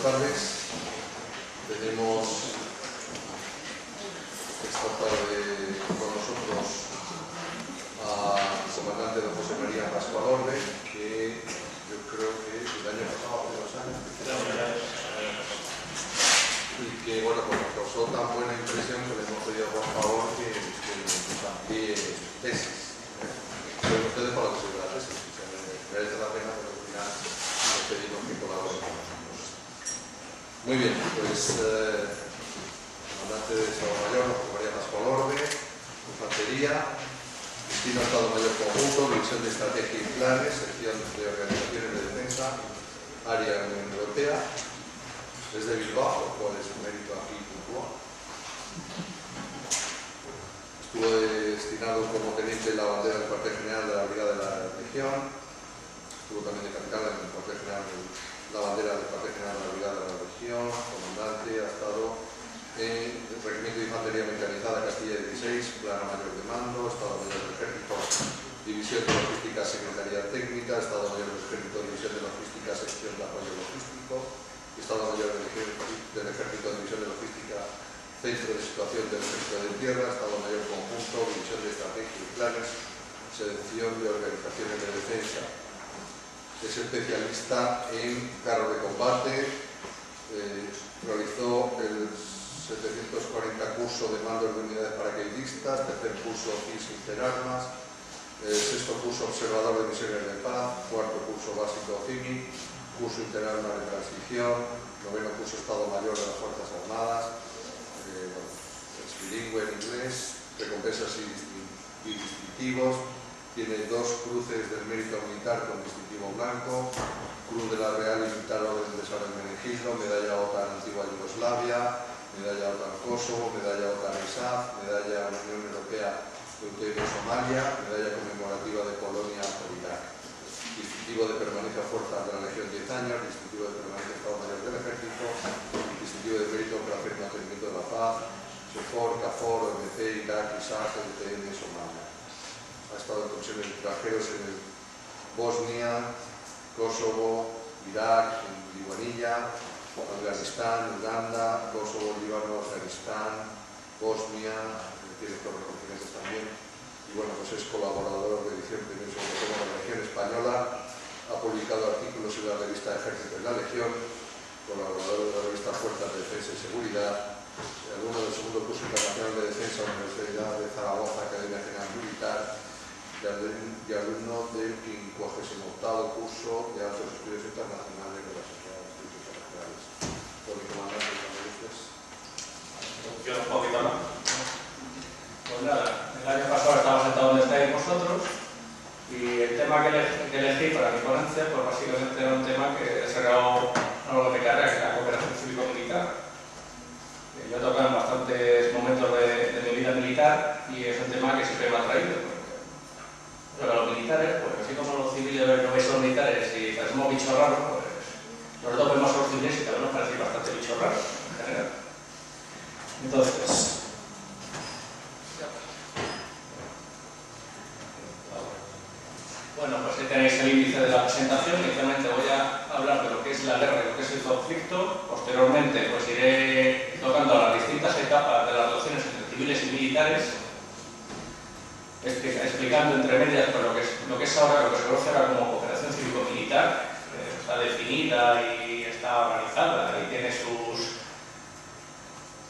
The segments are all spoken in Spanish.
tardes. Tenemos esta tarde con nosotros al comandante don José María Pascual Orbe, que yo creo que el año pasado, hace 2 años, y que bueno, pues nos causó tan buena impresión que le hemos pedido por favor que nos amplíe tesis. Pero ustedes para lo que se ve la tesis, merece la pena, pero al final les pedimos que colaboren con nosotros. Muy bien, pues comandante de Estado Mayor, José María Pascual Orbe, infantería, destino Estado Mayor Conjunto, división de estrategia y planes, sección de organizaciones de defensa, área Unión Europea. Es de Bilbao, lo cual es un mérito aquí puntual. Estuvo destinado como teniente en la bandera del cuartel general de la Brigada de la Región. Estuvo también de capitán en el cuartel general de la bandera del cuartel general de la Brigada de la Región. Comandante, ha estado en el Regimiento de Infantería Mecanizada Castilla 16, Plano Mayor de Mando, Estado Mayor del Ejército, División de Logística, Secretaría Técnica, Estado Mayor del Ejército, División de Logística, Sección de Apoyo Logístico, Estado Mayor del Ejército, División de Logística, Centro de Situación del Ejército de Tierra, Estado Mayor Conjunto, División de Estrategia y Planes, Sección de Organizaciones de Defensa. Es especialista en carros de combate, realizó el 740 curso de mandos de unidades paracaidistas, tercer curso CIS Interarmas, sexto curso Observador de Misiones de Paz, cuarto curso básico CIMI, curso Interarmas de Transición, noveno curso Estado Mayor de las Fuerzas Armadas, es bilingüe en inglés, recompensas y distintivos, tiene 2 cruces del mérito militar con distintivo blanco, Cruz de la Real y Militar Orden de San Hermenegildo, medalla OTAN Antigua Yugoslavia, medalla OTAN Kosovo, medalla OTAN ISAF, medalla Unión Europea de Somalia, medalla conmemorativa de Polonia por Irak, distintivo de permanencia a fuerza de la Legión 10 años, distintivo de permanencia Estado Mayor del Ejército, distintivo de mérito operación y mantenimiento de la paz, SEFOR, CAFOR, OMC, Irak, ISAF, LTN, Somalia. Ha estado en comisiones de extranjeros en Bosnia, Kosovo, Irak, en Libanilla, Afganistán, Uganda, Kosovo, Líbano, Afganistán, Bosnia, tiene otros continentes también. Y bueno, pues es colaborador de edición primero sobre todo de la Legión Española, ha publicado artículos en la revista Ejército de la Legión, colaborador de la revista Fuerzas de Defensa y Seguridad, alumno del segundo curso internacional de defensa de la Universidad de Zaragoza, Academia General Militar, y alumno del 58º curso de Altos Estudios Internacionales de la Sociedad de Estudios Internacionales. Por mi comandante, cuando gustes. Yo un poquito más. Pues nada, el año pasado estaba sentado donde estáis vosotros y el tema que elegí para mi ponencia, pues básicamente era un tema que he desarrollado a lo largo de mi carrera, que es la cooperación cívico-militar. Yo he tocado en bastantes momentos de mi vida militar y es un tema que siempre me ha traído. Pero a los militares, pues así como los civiles no veis a los militares y parecemos bichos raros, pues nosotros vemos a los civiles y también nos parecen bastante bichos raros en general. Entonces, bueno, pues ahí tenéis el índice de la presentación. Inicialmente voy a hablar de lo que es la guerra y lo que es el conflicto. Posteriormente, pues iré tocando las distintas etapas de las relaciones entre civiles y militares, explicando entre medias pues, lo que es ahora, lo que se conoce ahora como cooperación cívico-militar. Está definida y está organizada y tiene sus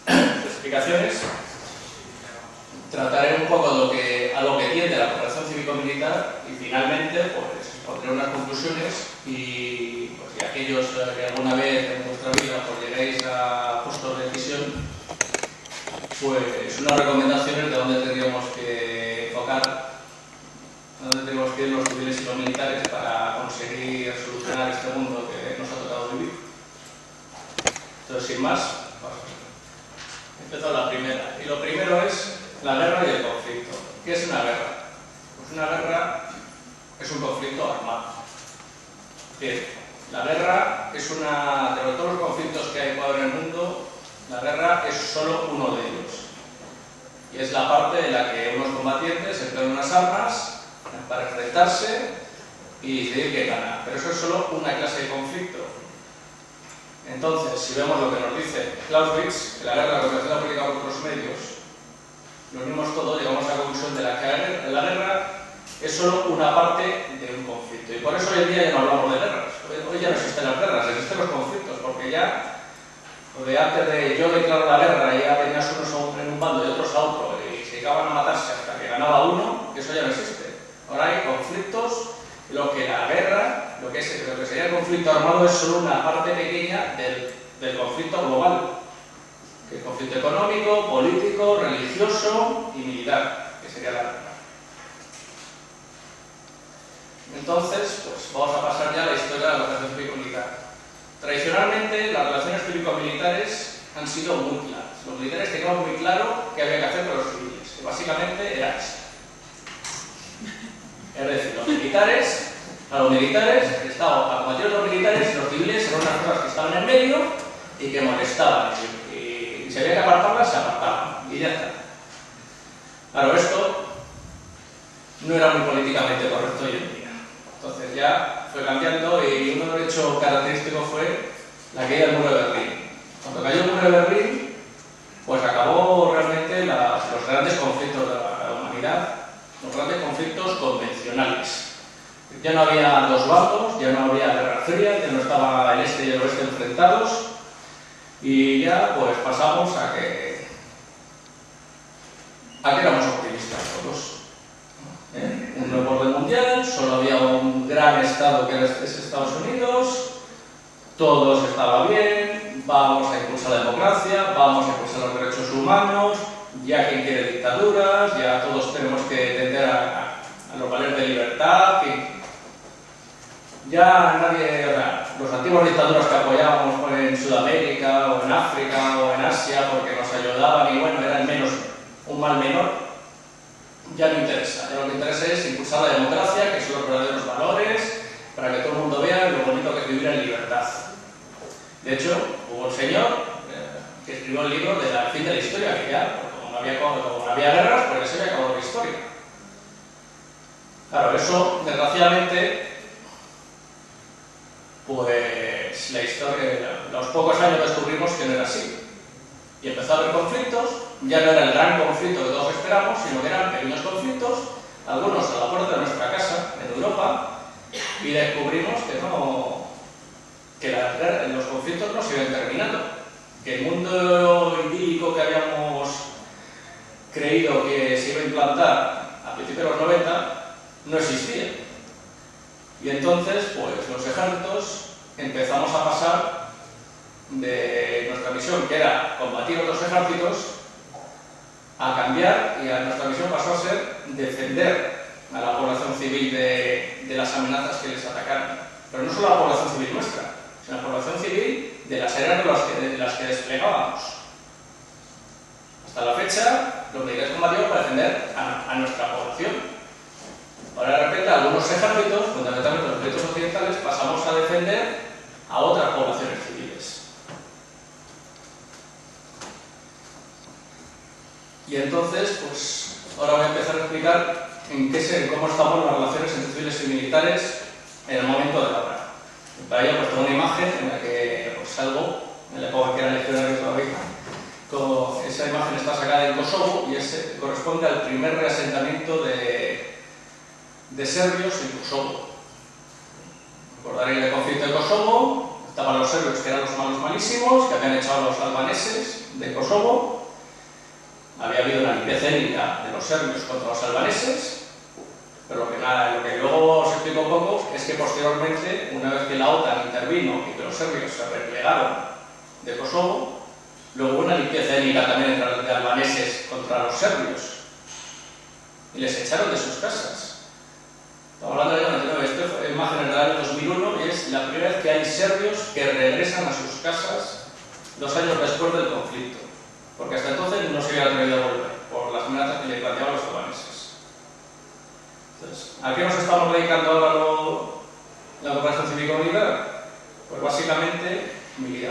explicaciones. Trataré un poco a lo que tiende la cooperación cívico-militar y finalmente pues pondré unas conclusiones y pues, si aquellos que alguna vez en vuestra vida pues, lleguéis a puestos de decisión, pues unas recomendaciones de dónde tendríamos que enfocar, dónde tenemos que ir los civiles y los militares para conseguir solucionar este mundo que nos ha tocado vivir. Entonces, sin más, empiezo la primera. Y lo primero es la guerra y el conflicto. ¿Qué es una guerra? Pues una guerra es un conflicto armado. Es decir, la guerra es de todos los conflictos que hay en el mundo, la guerra es solo uno de ellos. Y es la parte en la que unos combatientes emplean unas armas para enfrentarse y decidir quién gana. Pero eso es solo una clase de conflicto. Entonces, si vemos lo que nos dice Clausewitz, que la guerra representa la política por otros medios, lo unimos todo, llegamos a la conclusión de que la guerra es solo una parte de un conflicto. Y por eso hoy en día ya no hablamos de guerras. Hoy ya no existen las guerras, existen los conflictos, porque ya, antes de yo declaro la guerra, ya tenías unos en un bando y otros a otro, y se llegaban a matarse hasta que ganaba uno, eso ya no existe. Ahora hay conflictos, lo que la guerra, lo que sería el conflicto armado es solo una parte pequeña del conflicto global, que es el conflicto económico, político, religioso y militar, que sería la guerra. Entonces, pues vamos a pasar ya a la historia de la relación cívico-militar. Tradicionalmente, las relaciones cívico-militares han sido muy claras. Los militares tenían muy claro qué había que hacer con los civiles, que básicamente era eso. Es decir, los militares, el Estado acometió a los militares y los civiles eran unas cosas que estaban en medio y que molestaban. Y si había que apartarlas, se apartaban. Y ya está. Claro, esto no era muy políticamente correcto hoy en día. Entonces ya fue cambiando y uno de los hechos característicos fue la caída del muro de Berlín. Cuando cayó el muro de Berlín, pues acabó realmente los grandes conflictos de la humanidad, los grandes conflictos convencionales. Ya no había dos bandos, ya no había guerra fría, ya no estaba el este y el oeste enfrentados y ya pues pasamos a que éramos optimistas todos. Un nuevo orden mundial, solo había un gran estado que era Estados Unidos, todo estaba bien, vamos a impulsar la democracia, vamos a impulsar los derechos humanos, ya quien quiere dictaduras, ya todos tenemos que tender a los valores de libertad, ya nadie, o sea, los antiguos dictaduras que apoyábamos en Sudamérica o en África o en Asia porque nos ayudaban y bueno, eran un mal menor, ya no interesa. Ya lo que interesa es impulsar la democracia, que son los verdaderos valores, para que todo el mundo vea lo bonito que es vivir en libertad. De hecho, hubo un señor que escribió el libro de la fin de la historia, que ya, como no había guerras, pues se había acabado la historia. Claro, eso, desgraciadamente, pues la historia, los pocos años descubrimos que no era así. Y empezó a haber conflictos, ya no era el gran conflicto que todos esperamos, sino que eran pequeños conflictos, algunos a la puerta de nuestra casa, en Europa, y descubrimos que los conflictos no se iban terminando, que el mundo idílico que habíamos creído que se iba a implantar a principios de los 90 no existía. Y entonces, pues los ejércitos empezamos a pasar de nuestra misión, que era combatir otros ejércitos, a cambiar, y nuestra misión pasó a ser defender a la población civil de las amenazas que les atacaron. Pero no solo a la población civil nuestra, sino a la población civil de las áreas de las que desplegábamos. Hasta la fecha, los militares combatían para defender a nuestra población. Ahora de repente algunos ejércitos, fundamentalmente los ejércitos occidentales, pasamos a defender a otras poblaciones civiles. Y entonces, pues, ahora voy a empezar a explicar cómo estamos las relaciones entre civiles y militares en el momento de la guerra. Para ello, pues tengo una imagen en la que pues, salgo, en la época que era legionario todavía. Esa imagen está sacada en Kosovo y corresponde al primer reasentamiento de serbios en Kosovo. Recordaréis el conflicto de Kosovo, estaban los serbios que eran los malos malísimos, que habían echado a los albaneses de Kosovo. Había habido una limpieza étnica de los serbios contra los albaneses, pero lo que luego se explicó un poco es que posteriormente, una vez que la OTAN intervino y que los serbios se replegaron de Kosovo, luego hubo una limpieza étnica también de albaneses contra los serbios y les echaron de sus casas. Estamos hablando del año 99, esta fue imagen del año 2001 y es la primera vez que hay serbios que regresan a sus casas 2 años después del conflicto. Porque hasta entonces no se había atrevido a volver, por las amenazas que le planteaban los albaneses. Entonces, ¿a qué nos estamos dedicando ahora la cooperación cívico-militar? Pues básicamente,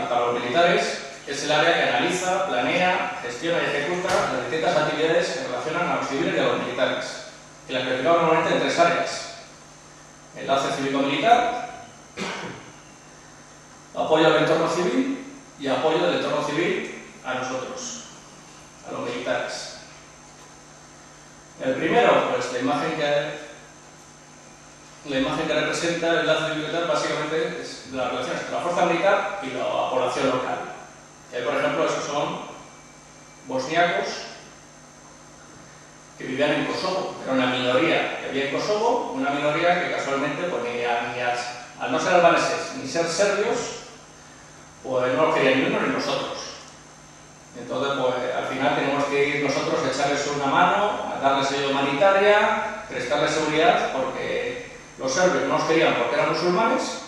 para los militares, es el área que analiza, planea, gestiona y ejecuta las distintas actividades que relacionan a los civiles y a los militares, que las clasificamos normalmente en 3 áreas. Enlace cívico-militar, Apoyo al entorno civil y apoyo del entorno civil a nosotros, a los militares. El primero, pues la imagen que representa el enlace militar básicamente es las relaciones entre la fuerza militar y la población local. Por ejemplo, esos son bosniacos que vivían en Kosovo. Era una minoría que había en Kosovo, una minoría que casualmente pues, al no ser albaneses ni ser serbios, pues no los querían ni uno ni nosotros. Entonces, pues al final tenemos que ir nosotros a echarles una mano, a darles ayuda humanitaria, prestarles seguridad, porque los serbios no los querían porque eran musulmanes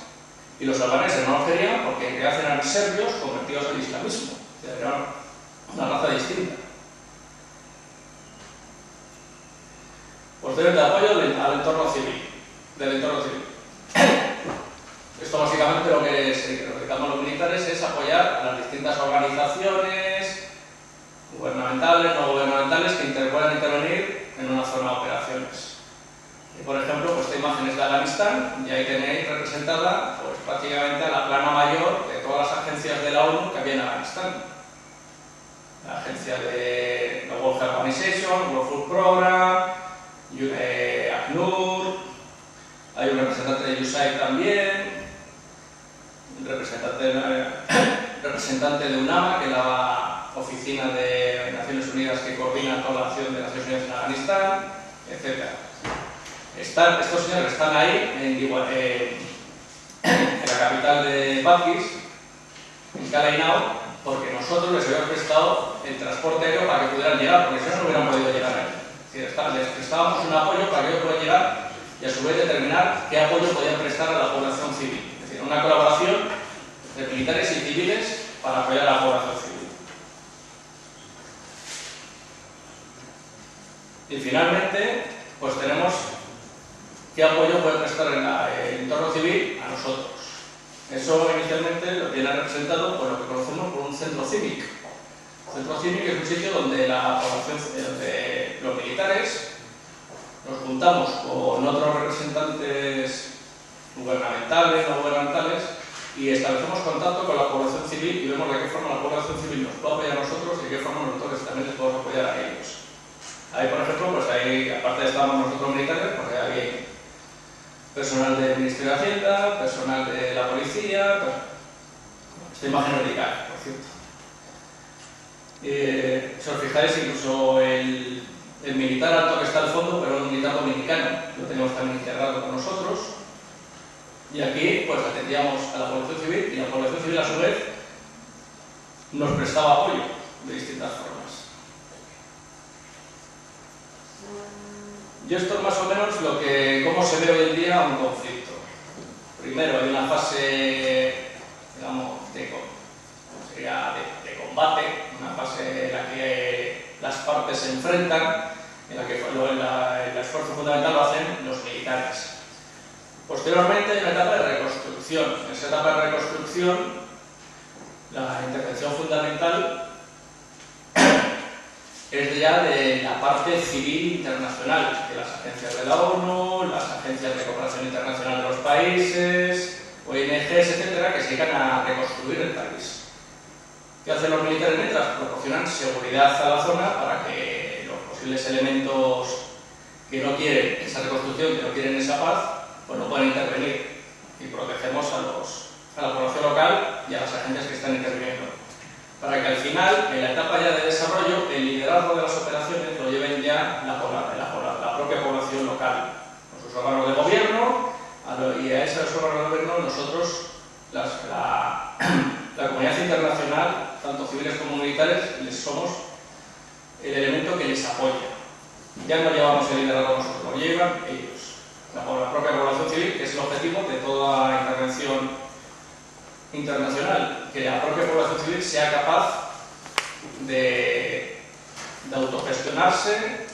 y los albaneses no los querían porque en realidad eran serbios convertidos al islamismo. O sea, era una raza distinta. Posteriormente, apoyo al entorno civil, del entorno civil. Esto básicamente lo que dedicamos los militares es apoyar a las distintas organizaciones gubernamentales, no gubernamentales que puedan intervenir en una zona de operaciones. Y por ejemplo, pues esta imagen es de Afganistán y ahí tenéis representada pues, prácticamente a la plana mayor de todas las agencias de la ONU que había en Afganistán. La agencia de la World Health Organization, World Food Program, ACNUR, hay un representante de USAID también, un representante de UNAMA, que es la oficina de Naciones Unidas que coordina toda la acción de Naciones Unidas en Afganistán, etc. Estos señores están ahí en la capital de Badghis, en Kalainau, porque nosotros les habíamos prestado el transporte aéreo para que pudieran llegar, porque si no, no hubieran podido llegar ahí. Es decir, les prestábamos un apoyo para que ellos puedan llegar y a su vez determinar qué apoyo podían prestar a la población civil. Es decir, una colaboración de militares y civiles para apoyar a la población civil. Y finalmente, pues tenemos qué apoyo puede prestar el entorno civil a nosotros. Eso inicialmente lo tiene representado por lo que conocemos como un centro cívico. El centro cívico es un sitio donde la población, donde los militares nos juntamos con otros representantes gubernamentales, no gubernamentales, y establecemos contacto con la población civil y vemos de qué forma la población civil nos puede apoyar a nosotros y de qué forma nosotros también les podemos apoyar a ellos. Ahí, por ejemplo, pues ahí, aparte de estar nosotros militares, pues hay personal del Ministerio de Hacienda, personal de la policía, esta imagen vertical, por cierto. Si os fijáis, incluso el militar alto que está al fondo, pero un militar dominicano, lo tenemos también integrado con nosotros. Y aquí pues atendíamos a la población civil y la población civil a su vez nos prestaba apoyo de distintas formas. Y esto es más o menos cómo se ve hoy en día un conflicto. Primero hay una fase, digamos, de combate, una fase en la que las partes se enfrentan, en la que el esfuerzo fundamental lo hacen los militares. Posteriormente hay una etapa de reconstrucción. En esa etapa de reconstrucción, la intervención fundamental es ya de la parte civil internacional, de las agencias de la ONU, las agencias de cooperación internacional de los países, ONGs, etcétera, que se dedican a reconstruir el país. ¿Qué hacen los militares mientras? Proporcionan seguridad a la zona para que los posibles elementos que no quieren esa reconstrucción, que no quieren esa paz, pues no pueden intervenir y protegemos a la población local y a las agencias que están interviniendo. Para que al final, en la etapa ya de desarrollo, el liderazgo de las operaciones lo lleven ya la propia población local, con sus órganos de gobierno, y a esos órganos de gobierno nosotros, la comunidad internacional, tanto civiles como militares, les somos el elemento que les apoya. Ya no llevamos el liderazgo nosotros, lo llevan ellos, la propia población civil, que es el objetivo de toda intervención internacional, que la propia población civil sea capaz de autogestionarse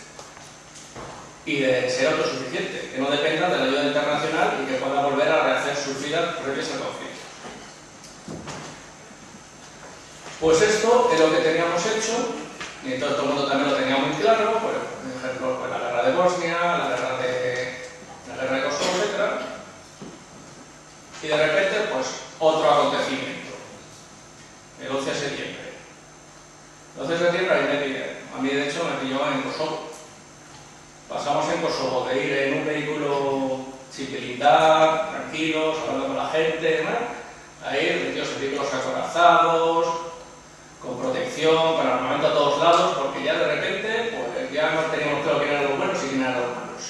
y de ser autosuficiente, que no dependa de la ayuda internacional y que pueda volver a rehacer sus vidas previas al conflicto. Pues esto es lo que teníamos hecho, y entonces todo el mundo también lo tenía muy claro, por ejemplo, pues la guerra de Bosnia, la guerra de Kosovo, etc. Y de repente, pues otro acontecimiento. mí de hecho me pilló en Kosovo. Pasamos en Kosovo de ir en un vehículo sin blindar, tranquilos, hablando con la gente, ¿no? A ir metidos en vehículos acorazados, con protección, con armamento a todos lados, porque ya de repente pues ya no teníamos claro quién eran los buenos y quién eran los malos.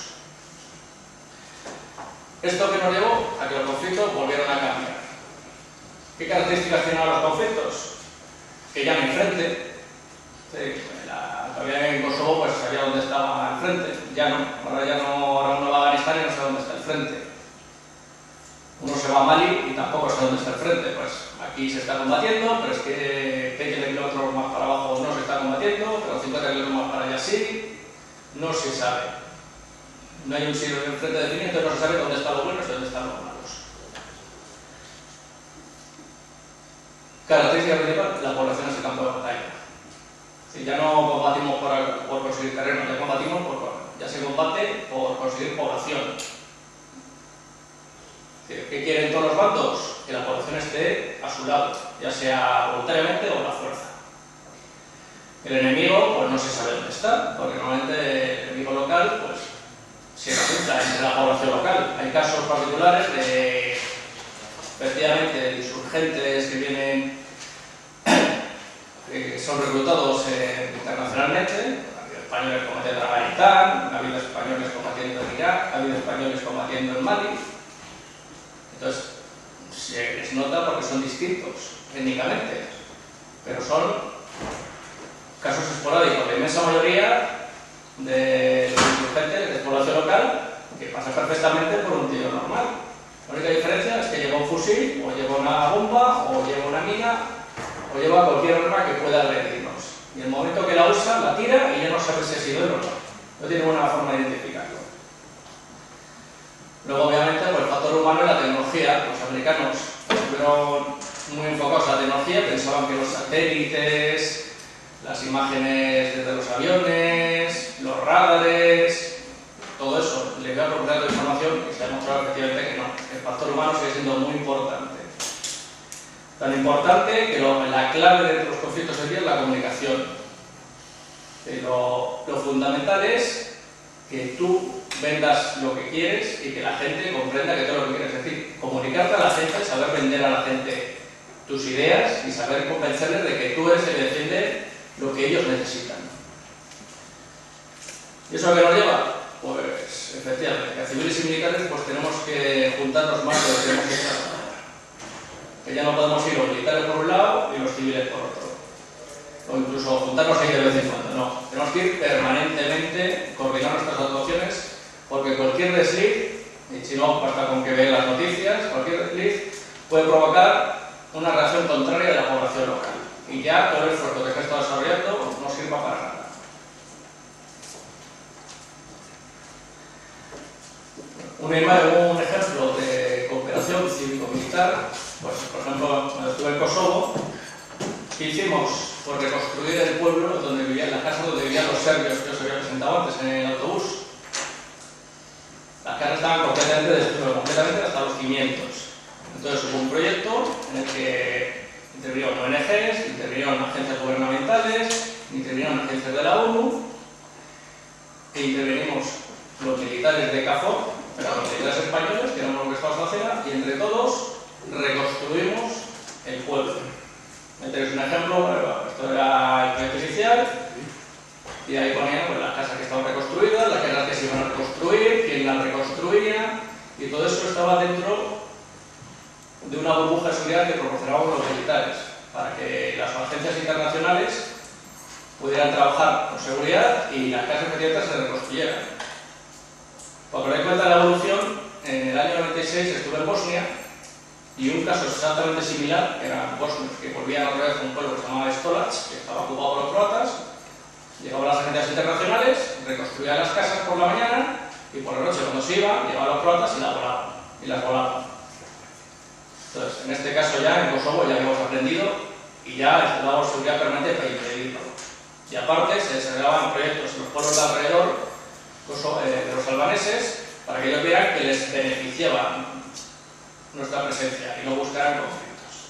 Esto que nos llevó a que los conflictos volvieron a cambiar. ¿Qué características tienen los conflictos? Que ya no hay frente. Sí, todavía en Kosovo pues sabía dónde estaba el frente. Ya no, ahora uno va a Afganistán y no sabe dónde está el frente. Uno se va a Mali y tampoco sabe dónde está el frente. Pues aquí se está combatiendo, pero es que 20 kilómetros más para abajo no se está combatiendo, pero 50 kilómetros más para allá sí, no se sabe. No hay un sitio de frente definido, entonces no se sabe dónde están los buenos y dónde están los malos. Característica principal, la población es el campo de batalla. Si ya no combatimos por conseguir terreno, ya combatimos ya se combate por conseguir población. ¿Qué quieren todos los bandos? Que la población esté a su lado, ya sea voluntariamente o a la fuerza. El enemigo, pues no se sabe dónde está, porque normalmente el enemigo local, pues se oculta entre la población local. Hay casos particulares de, efectivamente, de insurgentes que vienen, que son reclutados internacionalmente. Ha habido españoles combatiendo en Afganistán, ha habido españoles combatiendo en Irak, ha habido españoles combatiendo en Mali. Entonces, se les nota porque son distintos étnicamente, pero son casos esporádicos. La inmensa mayoría de los insurgentes de población local que pasa perfectamente por un tío normal. La única diferencia es que lleva un fusil, o lleva una bomba, o lleva una mina, o lleva cualquier arma que pueda agredirnos. Y en el momento que la usa, la tira y ya no sabe si ha sido él o no. No tiene ninguna forma de identificarlo. Luego, obviamente, pues, el factor humano y la tecnología. Los americanos estuvieron muy enfocados en la tecnología, pensaban que los satélites, las imágenes desde los aviones, los radares, todo eso le iba a proporcionar información y se ha demostrado efectivamente que no. El factor humano sigue siendo muy importante. Tan importante que la clave de los conflictos hoy día es la comunicación. Lo fundamental es que tú vendas lo que quieres y que la gente comprenda que todo lo que quieres. Es decir, comunicarte a la gente, saber vender a la gente tus ideas y saber convencerles de que tú eres el que defiende lo que ellos necesitan. ¿Y eso a qué nos lleva? Pues efectivamente, que a civiles y militares pues tenemos que juntarnos más de lo que tenemos que estar. Que ya no podemos ir los militares por un lado y los civiles por otro. O incluso juntarnos ahí de vez en cuando, no. Tenemos que ir permanentemente, coordinar nuestras actuaciones, porque cualquier desliz, y si no basta con que vean las noticias, cualquier desliz puede provocar una reacción contraria de la población local. Y ya todo el esfuerzo que se está desarrollando no sirva para nada. Un ejemplo de cooperación cívico-militar, pues por ejemplo, cuando estuve en Kosovo, ¿qué hicimos? Pues reconstruir el pueblo donde vivían, la casa donde vivían los serbios que os había presentado antes en el autobús. Las casas estaban completamente destruidas, completamente hasta los cimientos. Entonces hubo un proyecto en el que intervinieron ONGs, intervinieron agencias gubernamentales, intervinieron agencias de la ONU, e intervenimos los militares de KFOR, pero los militares españoles, que éramos los que estábamos en la cena, y entre todos reconstruimos el pueblo. Tenéis un ejemplo, esto era el proyecto inicial, y ahí ponían pues, las casas que estaban reconstruidas, las casas que se iban a reconstruir, quién las reconstruía, y todo eso estaba dentro de una burbuja de seguridad que proporcionaban los militares, para que las agencias internacionales pudieran trabajar con seguridad y las casas efectivamente se reconstruyeran. Para que os dais cuenta de la evolución, en el año 96 estuve en Bosnia, y un caso exactamente similar, que eran bosnios que volvían otra vez a un pueblo que se llamaba Stolac, que estaba ocupado por los croatas. Llegaban las agencias internacionales, reconstruían las casas por la mañana y por la noche cuando se iban, llegaban los croatas y las volaban. Entonces, en este caso ya en Kosovo ya habíamos aprendido y ya instalamos seguridad permanente para impedirlo. Y aparte se desarrollaban proyectos en los pueblos de alrededor de los albaneses para que ellos vieran que les beneficiaba nuestra presencia y no buscaran conflictos.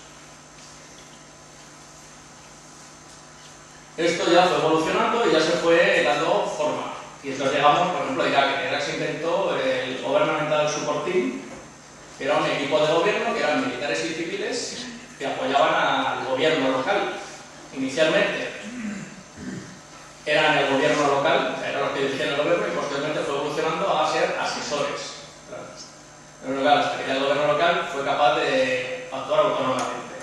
Esto ya fue evolucionando y ya se fue dando forma. Y entonces llegamos, por ejemplo, a Irak. En Irak se inventó el Governmental Support Team, que era un equipo de gobierno, que eran militares y civiles, que apoyaban al gobierno local. Inicialmente eran el gobierno local, o sea, eran los que dirigían el gobierno, y posteriormente fue evolucionando a ser asesores. Hasta que ya el gobierno local fue capaz de actuar autónomamente.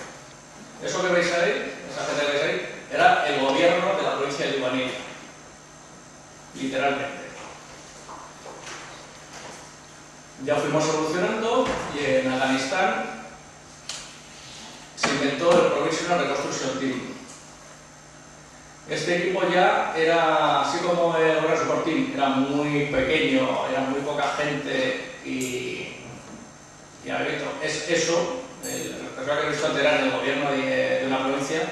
Eso que veis ahí, esa gente que veis ahí, era el gobierno de la provincia de Libanía, literalmente. Ya fuimos evolucionando y en Afganistán se inventó el Provisional Reconstruction Team. Este equipo ya era, así como el Government Support Team, era muy pequeño, era muy poca gente y es eso, el personal que he visto antes era en el gobierno de una provincia.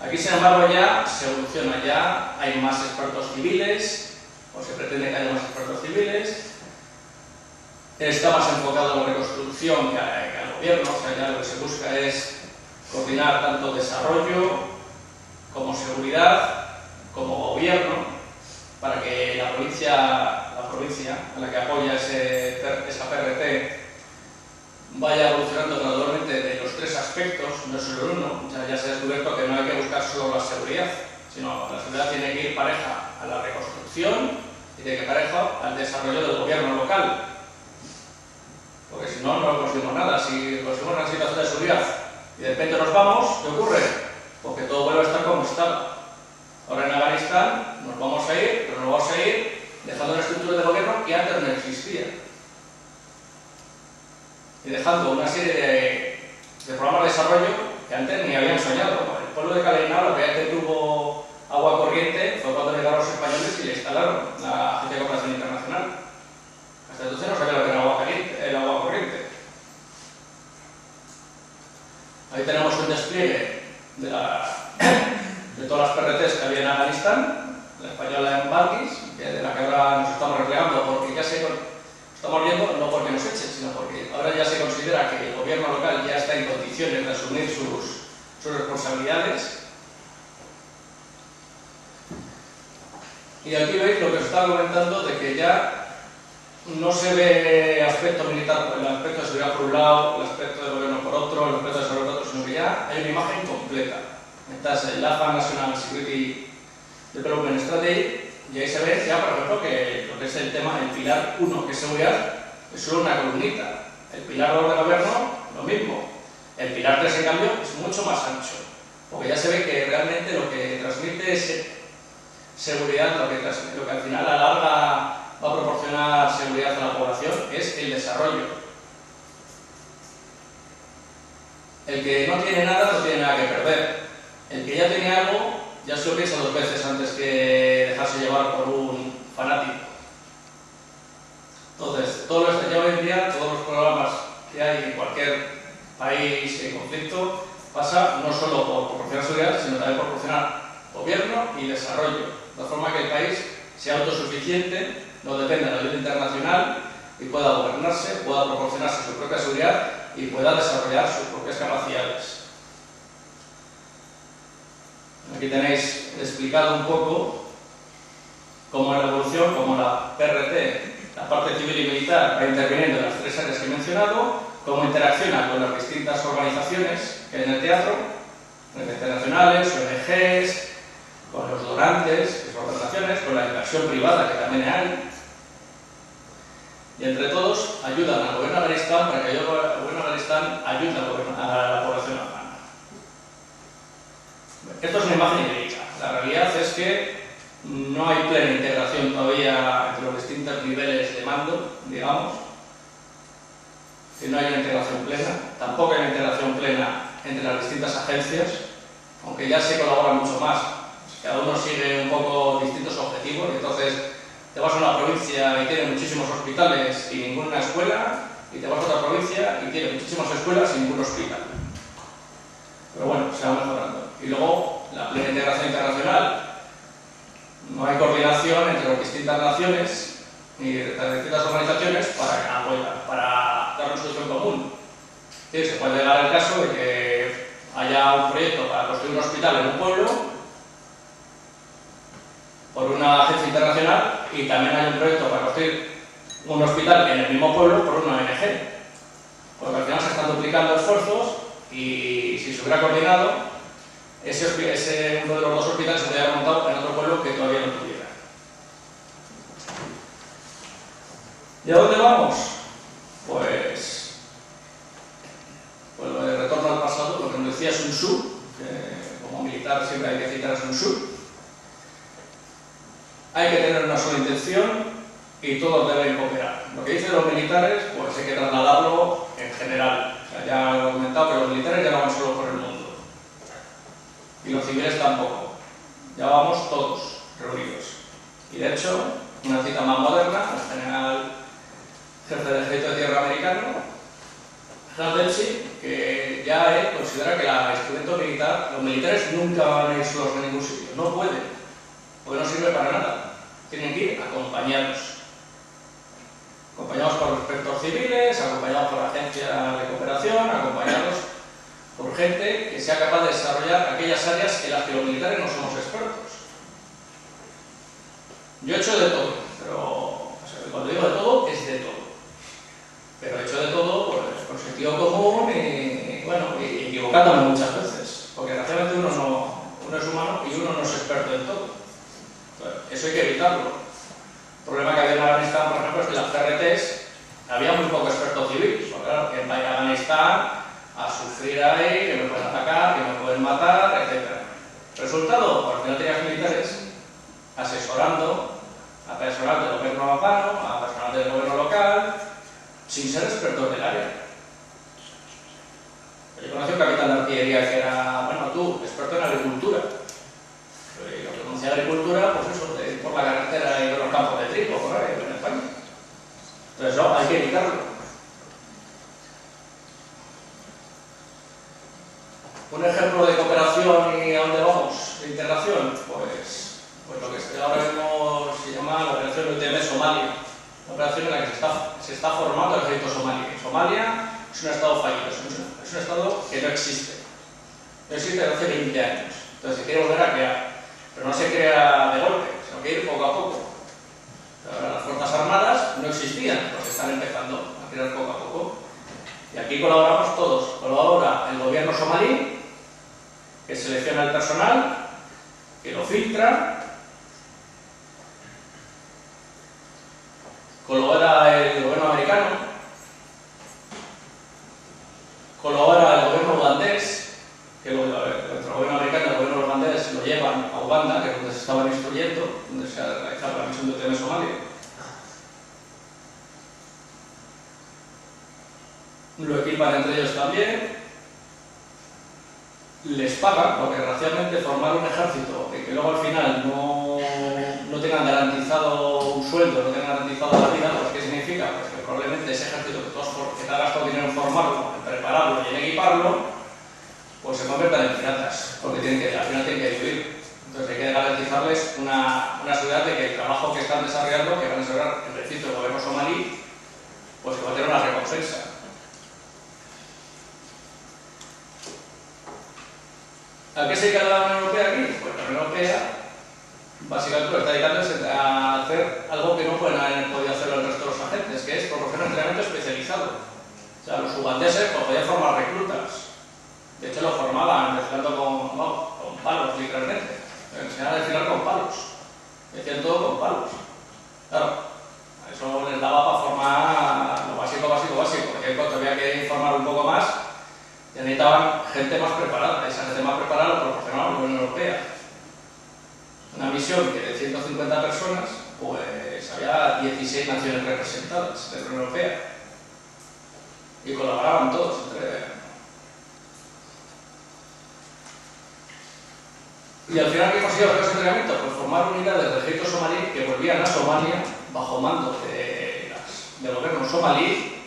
Aquí, sin embargo, ya se evoluciona, ya hay más expertos civiles, o se pretende que haya más expertos civiles, está más enfocado a la reconstrucción que al gobierno, o sea, ya lo que se busca es coordinar tanto desarrollo como seguridad, como gobierno, para que la provincia a la que apoya esa PRT vaya evolucionando gradualmente de los tres aspectos, no solo uno. Ya se ha descubierto que no hay que buscar solo la seguridad, sino la seguridad tiene que ir pareja a la reconstrucción y tiene que ir pareja al desarrollo del gobierno local. Porque si no, no conseguimos nada. Si conseguimos una situación de seguridad y de repente nos vamos, ¿qué ocurre? Porque todo vuelve a estar como estaba. Ahora en Afganistán nos vamos a ir, pero nos vamos a ir dejando una estructura de gobierno que antes no existía. Y dejando una serie de programas de desarrollo que antes ni habían soñado. El pueblo de Caleina, lo que antes tuvo agua corriente, fue cuando llegaron los españoles y le instalaron la Agencia de Cooperación Internacional. Hasta entonces no sabía lo que era el agua corriente. Ahí tenemos un despliegue de todas las PRTs que había en Afganistán, la española en Balkis, de la que ahora nos estamos replegando porque ya estamos viendo, no porque nos echen, sino porque ahora ya se considera que el gobierno local ya está en condiciones de asumir sus responsabilidades. Y aquí veis lo que os estaba comentando de que ya no se ve aspecto militar, el aspecto de seguridad por un lado, el aspecto de gobierno por otro, el aspecto de desarrollo por otro, sino que ya hay una imagen completa. Esta es el Afghan National Security Development Strategy, y ahí se ve ya, por ejemplo, que lo que es el tema, el pilar 1, que es seguridad, es solo una columnita. El pilar 2 de gobierno, lo mismo. El pilar 3, en cambio, es mucho más ancho, porque ya se ve que realmente lo que transmite es seguridad, lo que al final a la larga va a proporcionar seguridad a la población es el desarrollo. El que no tiene nada no tiene nada que perder. El que ya tiene algo ya se lo piensa dos veces antes que dejarse llevar por un fanático. Entonces, todo lo que hoy en día, todos los programas que hay en cualquier país en conflicto, pasa no solo por proporcionar seguridad, sino también por proporcionar gobierno y desarrollo, de forma que el país sea autosuficiente, no dependa de la ayuda internacional y pueda gobernarse, pueda proporcionarse su propia seguridad y pueda desarrollar sus propias capacidades. Aquí tenéis explicado un poco cómo la evolución, cómo la PRT, la parte civil y militar, va interviniendo en las tres áreas que he mencionado, cómo interacciona con las distintas organizaciones que hay en el teatro, internacionales, ONGs, con los donantes, que son organizaciones, con la inversión privada, que también hay. Y entre todos ayudan al gobierno de Afganistán para que el gobierno de Afganistán ayude a la población afgana. Esto es una imagen idílica. La realidad es que no hay plena integración todavía entre los distintos niveles de mando, digamos. Que no hay una integración plena. Tampoco hay una integración plena entre las distintas agencias, aunque ya se colabora mucho más. Cada uno sigue un poco distintos objetivos y entonces te vas a una provincia y tiene muchísimos hospitales y ninguna escuela, y te vas a otra provincia y tiene muchísimas escuelas y ningún hospital. Pero bueno, se va mejorando. Y luego, la plena integración internacional. No hay coordinación entre las distintas naciones ni las distintas organizaciones para dar una solución común. Sí, se puede llegar al caso de que haya un proyecto para construir un hospital en un pueblo por una agencia internacional, y también hay un proyecto para construir un hospital en el mismo pueblo por una ONG. Porque al final se están duplicando esfuerzos y si se hubiera coordinado, uno de los dos hospitales se hubiera montado en otro pueblo que todavía no tuviera. ¿Y a dónde vamos? Pues lo de retorno al pasado, lo que nos decía Sun Tzu, que como militar siempre hay que citar a Sun Tzu. Hay que tener una sola intención y todos deben cooperar. Lo que dicen los militares, pues hay que trasladarlo en general. O sea, ya he comentado que los militares ya no van solo por el mundo. Y los civiles tampoco. Ya vamos todos reunidos. Y de hecho, una cita más moderna, el general jefe del ejército de tierra americano, Frank Dempsey, que ya considera que el instrumento militar, los militares nunca van a ir solos a ningún sitio. No pueden, porque no sirve para nada. Tienen que ir acompañados. Acompañados por expertos civiles, acompañados por agencias de cooperación, acompañados por gente que sea capaz de desarrollar aquellas áreas en las que los militares no somos expertos. Yo he hecho de todo, pero cuando digo de todo, es de todo. Pero he hecho de todo pues, con sentido común y equivocándome muchas veces, porque realmente uno es humano y uno no es experto en todo. Entonces, eso hay que evitarlo. El problema que había en Afganistán, por ejemplo, es que en las CRTs había muy poco experto civil. Porque claro, que va a ir a Afganistán a sufrir ahí, que me pueden atacar, que me pueden matar, etc. Resultado, por final tenías militares asesorando a personal del gobierno afgano, a personal del gobierno local, sin ser expertos del área. Yo conocí a un capitán de artillería que era, experto en agricultura. Y lo que conocía agricultura, pues eso, de ir por la carretera y ver los campos de trigo, por ahí, en España. Entonces, no, hay que evitarlo. Un ejemplo de cooperación y a dónde vamos, de integración, pues lo que ahora mismo se llama la operación UTM Somalia. Una operación en la que se está formando el ejército somalí. Somalia es un estado fallido, es un estado que no existe. No existe desde hace 20 años. Entonces se quiere volver a crear. Pero no se crea de golpe, sino que ir poco a poco. Las fuerzas armadas no existían, pues están empezando a crear poco a poco. Y aquí colaboramos todos. Colabora el gobierno somalí, que selecciona el personal, que lo filtra. Colabora el gobierno americano, colabora el gobierno ugandés, que el gobierno americano y el gobierno ugandés lo llevan a Uganda, que es donde se estaban instruyendo, donde se ha realizado la misión de UTM Somalia. Lo equipan entre ellos también, les pagan, porque desgraciadamente formar un ejército y que luego al final no tengan garantizado un sueldo, no tengan garantizado la vida, pues ¿qué significa? Pues que probablemente ese ejército que te ha gastado dinero en formarlo, en prepararlo y en equiparlo, pues se conviertan en piratas, porque al final tienen que vivir. Entonces hay que garantizarles una seguridad de que el trabajo que están desarrollando, que van a desarrollar el ejército del gobierno somalí, pues que va a tener una recompensa. ¿A qué se dedica la Unión Europea aquí? Pues la Unión Europea básicamente lo que está dedicando a hacer algo que no pueden haber podido hacer el resto de los agentes, que es proporcionar entrenamiento especializado. O sea, los ugandeses pues, podían formar reclutas. De hecho, los formaban desfilando con palos, literalmente. Enseñaban a desfilar con palos. Decían todo con palos. Claro, eso les daba para formar lo básico. Porque cuando había que informar un poco más, ya necesitaban gente más preparada. Esa gente más preparada lo proporcionaba la Unión Europea. Una misión que de 150 personas, pues había 16 naciones representadas de la Unión Europea. Y colaboraban todos entre. Y al final, ¿qué consiguió ese entrenamiento? Pues formar unidades del ejército somalí que volvían a Somalia bajo mando del gobierno somalí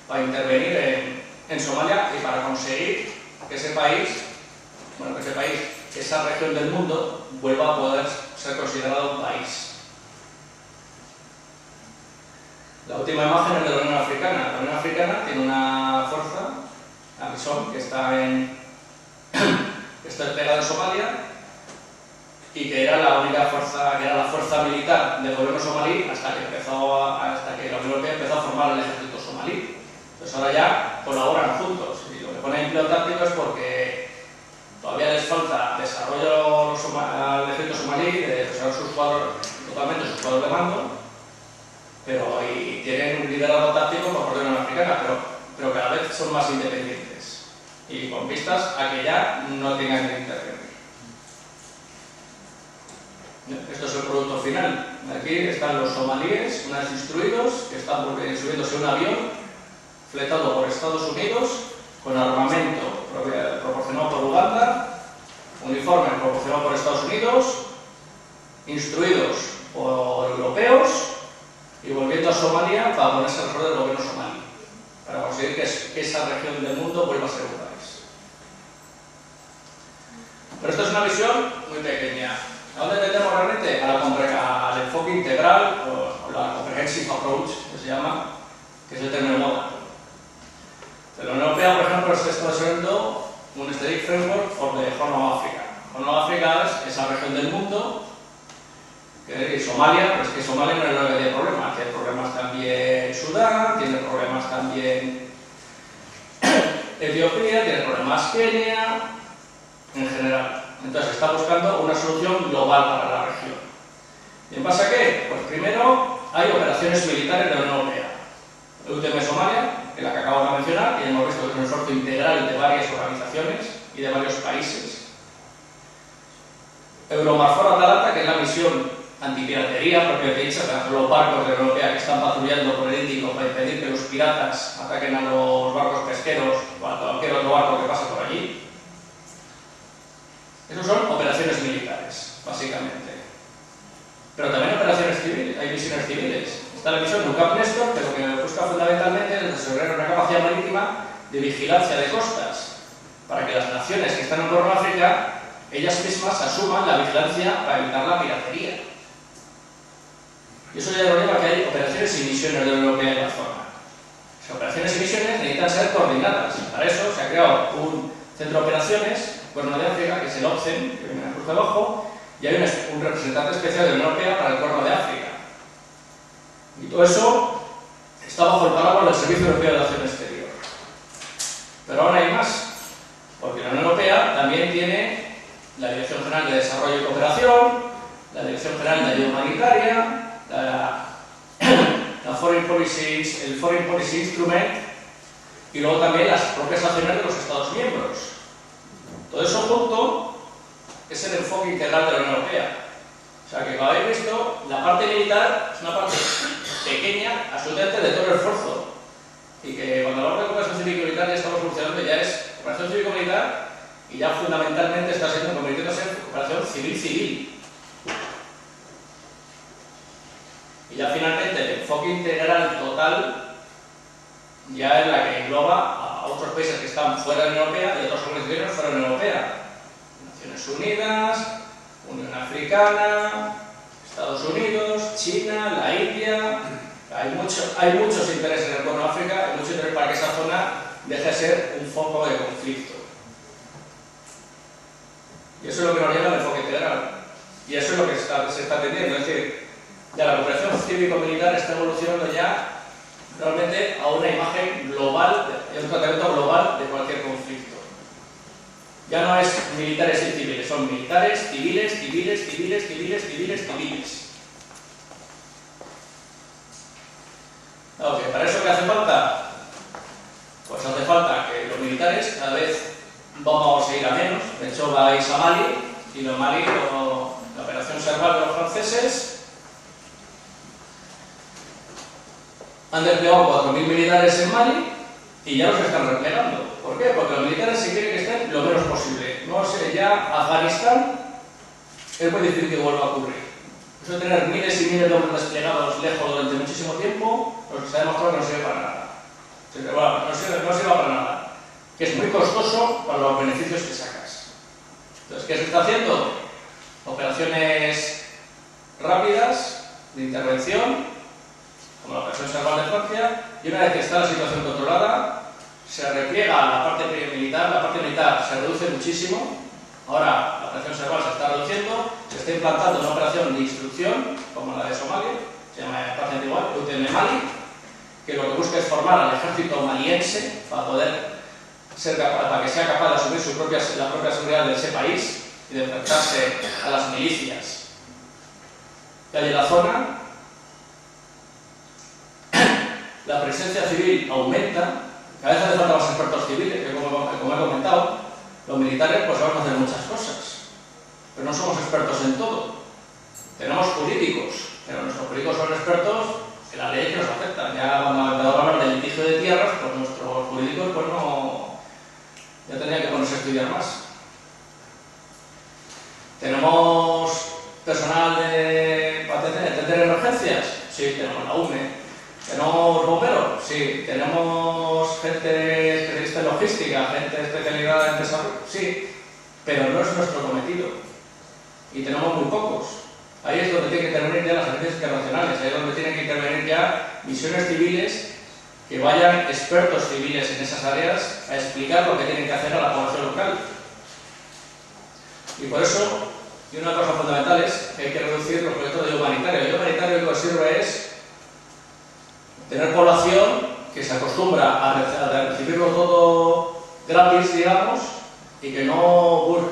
para intervenir en Somalia y para conseguir que ese país, que esa región del mundo vuelva a poder ser considerado un país. La última imagen es de la Unión Africana. La Unión Africana tiene una fuerza, la MISOM, que está desplegada en Somalia y que era era la única fuerza, que era la fuerza militar del gobierno somalí hasta que la Unión Europea empezó a formar el ejército somalí. Entonces ahora ya colaboran juntos. Y lo que pone empleo táctico es porque todavía les falta desarrollo al ejército somalí, de desarrollar totalmente sus cuadros de mando, pero y tienen un liderazgo táctico por parte de la Unión Africana, pero cada vez son más independientes y con vistas a que ya no tengan que intervenir. Esto es el producto final. Aquí están los somalíes, una vez instruidos, que están subiéndose a un avión fletado por Estados Unidos, con armamento proporcionado por Uganda, uniformes proporcionados por Estados Unidos, instruidos por europeos y volviendo a Somalia para ponerse al rol del gobierno somalí, para conseguir que esa región del mundo vuelva a ser un país. Pero esto es una visión muy pequeña. ¿A dónde metemos realmente? Al enfoque integral o la comprehensive approach, que se llama, que es el término moda. La Unión Europea, por ejemplo, está desarrollando un Strategic Framework for the Horn of Africa. Horn of Africa es esa región del mundo, que Somalia, pues que Somalia no es la que tiene problemas. Tiene problemas también Sudán, tiene problemas también Etiopía, tiene problemas Kenia, en general. Entonces está buscando una solución global para la región. ¿Y en base a qué? Pues primero hay operaciones militares de la Unión Europea. EUTM Somalia, que es la que acabo de mencionar, y hemos visto que es un esfuerzo integral de varias organizaciones y de varios países. Euromarfor Atalanta, que es la misión antipiratería propiamente dicha, los barcos de la Unión Europea que están patrullando por el Índico para impedir que los piratas ataquen a los barcos pesqueros o a cualquier otro barco que pase por allí. Esos son operaciones militares, básicamente. Pero también operaciones civiles, hay misiones civiles. Está la misión Nucap Nestor, que lo que busca fundamentalmente es desarrollar una capacidad marítima de vigilancia de costas, para que las naciones que están en torno a África, ellas mismas asuman la vigilancia para evitar la piratería. Y eso ya lo lleva a que hay operaciones y misiones de la Unión Europea en la zona. Las operaciones y misiones necesitan ser coordinadas. Para eso se ha creado un centro de operaciones, Cuerno de África, que es el OPCEN, que viene justo abajo, y hay un representante especial de la Unión Europea para el Cuerno de África. Y todo eso está bajo el paraguas del Servicio Europeo de Acción Exterior. Pero ahora hay más, porque la Unión Europea también tiene la Dirección General de Desarrollo y Cooperación, la Dirección General de Ayuda Humanitaria, el Foreign Policy Instrument y luego también las propias acciones de los Estados miembros. Todo eso junto es el enfoque integral de la Unión Europea. O sea que, como habéis visto, la parte militar es una parte pequeña, absolutamente de todo el esfuerzo. Y que cuando hablamos de cooperación cívico-militar ya estamos funcionando, ya es cooperación cívico-militar y ya fundamentalmente está convirtiéndose en cooperación civil-civil. Y ya finalmente el enfoque integral total ya es la que engloba a otros países que están fuera de la Unión Europea y otras organizaciones fuera de la Unión Europea. Naciones Unidas, Unión Africana, Estados Unidos, China, la India. Hay muchos intereses en el Cuerno de África, hay mucho interés para que esa zona deje de ser un foco de conflicto. Y eso es lo que nos lleva al enfoque integral. Y eso es lo que se está atendiendo. Es decir, ya la cooperación cívico-militar está evolucionando ya realmente a una imagen global, a un tratamiento global de cualquier conflicto. Ya no es militares y civiles, son militares, civiles, civiles, civiles, civiles, civiles, civiles. Okay, ¿para eso qué hace falta? Pues hace falta que los militares cada vez vamos a ir a menos. De hecho vais a Mali y en Mali la operación Serval de los franceses han desplegado 4.000 militares en Mali y ya los están replegando. ¿Por qué? Porque los militares se quieren que estén lo menos posible. No sé, ya Afganistán es muy difícil que vuelva a ocurrir. Eso de tener miles y miles de hombres desplegados lejos durante muchísimo tiempo, pues se ha demostrado que no sirve para nada. No sirve para nada. Que es muy costoso para los beneficios que sacas. Entonces, ¿qué se está haciendo? Operaciones rápidas de intervención, como la operación Serval de Francia, y una vez que está la situación controlada, se repliega la parte militar se reduce muchísimo. Ahora, la operación Serval se está reduciendo, se está implantando una operación de instrucción, como la de Somalia, se llama exactamente igual, UTM Mali, que lo que busca es formar al ejército maliense para para que sea capaz de asumir la propia seguridad de ese país y de enfrentarse a las milicias que hay en la zona. La presencia civil aumenta, cada vez hace falta más expertos civiles, que como he comentado, los militares pues vamos a hacer muchas cosas, pero no somos expertos en todo. Tenemos jurídicos, pero nuestros jurídicos son expertos en la ley que nos afecta. Ya cuando empezamos a hablar del litigio de tierras, pues nuestros jurídicos pues no, ya tendrían que ponerse a estudiar más. Tenemos personal para atender emergencias, sí, tenemos la UME. ¿Tenemos bomberos? Sí. ¿Tenemos gente especialista en logística, gente especializada en desarrollo? Sí, pero no es nuestro cometido. Y tenemos muy pocos. Ahí es donde tienen que intervenir ya las agencias internacionales, ahí es donde tienen que intervenir ya misiones civiles, que vayan expertos civiles en esas áreas a explicar lo que tienen que hacer a la población local. Y por eso, y una cosa fundamental es que hay que reducir los proyectos de ayuda humanitaria. El ayuda humanitaria lo que sirve es tener población que se acostumbra a recibirlo todo gratis, digamos, y que no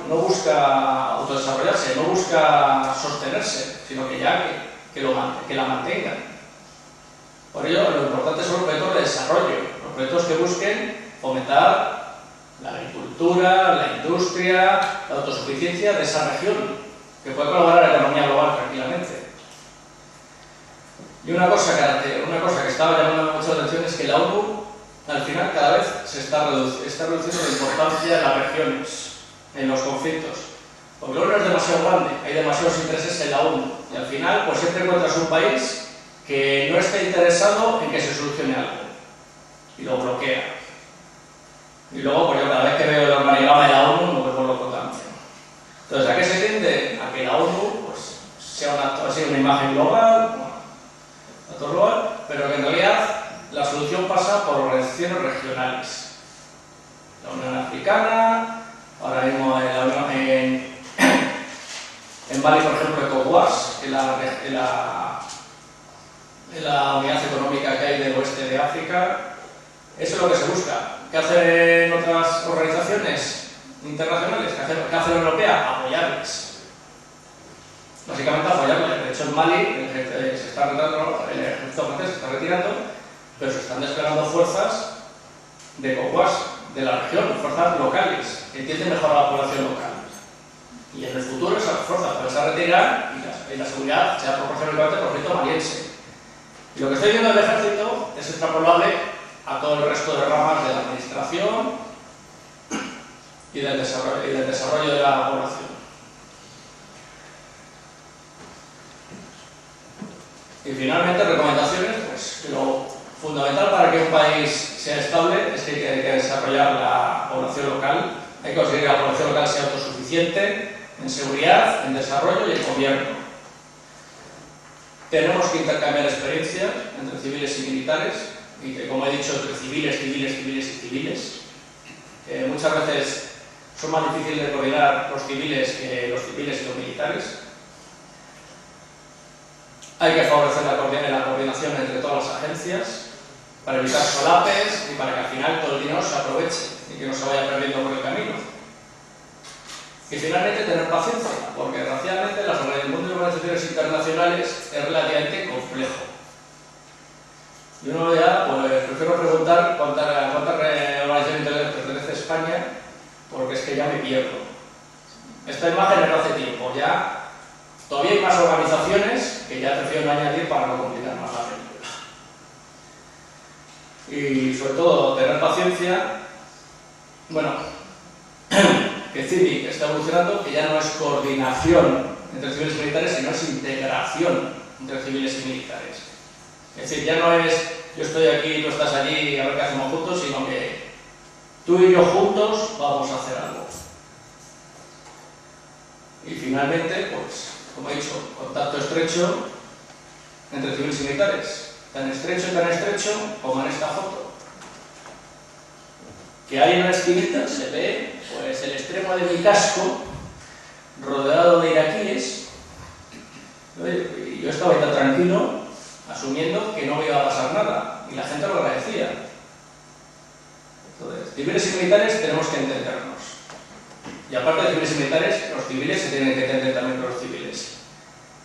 busca autodesarrollarse, no busca sostenerse, sino que ya que la mantengan. Por ello, lo importante son los proyectos de desarrollo, los proyectos que busquen fomentar la agricultura, la industria, la autosuficiencia de esa región, que puede colaborar a la economía global tranquilamente. Y una cosa que estaba llamando mucho la atención es que la ONU, al final, cada vez se está reduciendo la importancia de las regiones en los conflictos. Porque la ONU es demasiado grande, hay demasiados intereses en la ONU. Y al final, pues siempre encuentras un país que no está interesado en que se solucione algo. Y lo bloquea. Y luego, pues yo cada vez que veo el organigrama de la ONU, me vuelvo loco también. Entonces, ¿a qué se tiende? A que la ONU pues, sea una imagen global, pero que en realidad la solución pasa por organizaciones regionales. La Unión Africana, ahora mismo en Mali, por ejemplo, ECOWAS, en la unidad económica que hay del oeste de África. Eso es lo que se busca. ¿Qué hacen otras organizaciones internacionales? ¿Qué hace la Europea? Apoyarles. Básicamente apoyarles. De hecho, en Mali el ejército francés se está retirando, pero se están desplegando fuerzas de ECOWAS, de la región, fuerzas locales, que entienden mejor a la población local. Y en el futuro esas fuerzas van a retirar y la seguridad sea proporcionalmente al conflicto maliense. Y lo que estoy viendo del ejército es extrapolable a todo el resto de ramas de la administración y del desarrollo de la población. Y finalmente, recomendaciones, pues que lo fundamental para que un país sea estable es que hay que desarrollar la población local, hay que conseguir que la población local sea autosuficiente en seguridad, en desarrollo y en gobierno. Tenemos que intercambiar experiencias entre civiles y militares, y que, como he dicho, entre civiles y civiles. Muchas veces son más difíciles de coordinar los civiles que los civiles y los militares. Hay que favorecer la coordinación entre todas las agencias para evitar solapes y para que al final todo el dinero se aproveche y que no se vaya perdiendo por el camino. Y finalmente tener paciencia, porque desgraciadamente el mundo de las organizaciones internacionales es relativamente complejo. Y uno ya, pues prefiero preguntar cuántas organizaciones internacionales pertenece a España, porque es que ya me pierdo. Esta imagen es de hace tiempo, ya todavía hay más organizaciones que ya prefiero no añadir para no complicar más la película. Y sobre todo tener paciencia, bueno, que CIVIC está evolucionando, que ya no es coordinación entre civiles y militares, sino es integración entre civiles y militares. Es decir, ya no es yo estoy aquí, tú estás allí, a ver qué hacemos juntos, sino que tú y yo juntos vamos a hacer algo. Y finalmente, pues, como he dicho, contacto estrecho entre civiles y militares. Tan estrecho como en esta foto. Que ahí en la esquinita se ve pues, el extremo de mi casco rodeado de iraquíes, y yo estaba ahí tan tranquilo, asumiendo que no me iba a pasar nada, y la gente lo agradecía. Entonces, civiles y militares tenemos que entendernos. Y aparte de civiles y militares, los civiles se tienen que entender también con los civiles.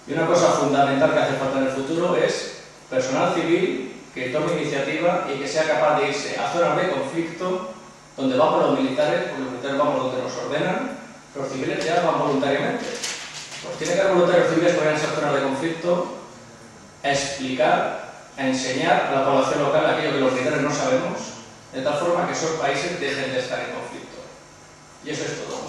Y una cosa fundamental que hace falta en el futuro es personal civil que tome iniciativa y que sea capaz de irse a zonas de conflicto donde vamos los militares, porque los militares vamos donde nos ordenan, los civiles ya van voluntariamente. Pues tiene que haber voluntarios civiles que vayan a esas zonas de conflicto a explicar, a enseñar a la población local aquello que los militares no sabemos, de tal forma que esos países dejen de estar en conflicto. Y eso es todo.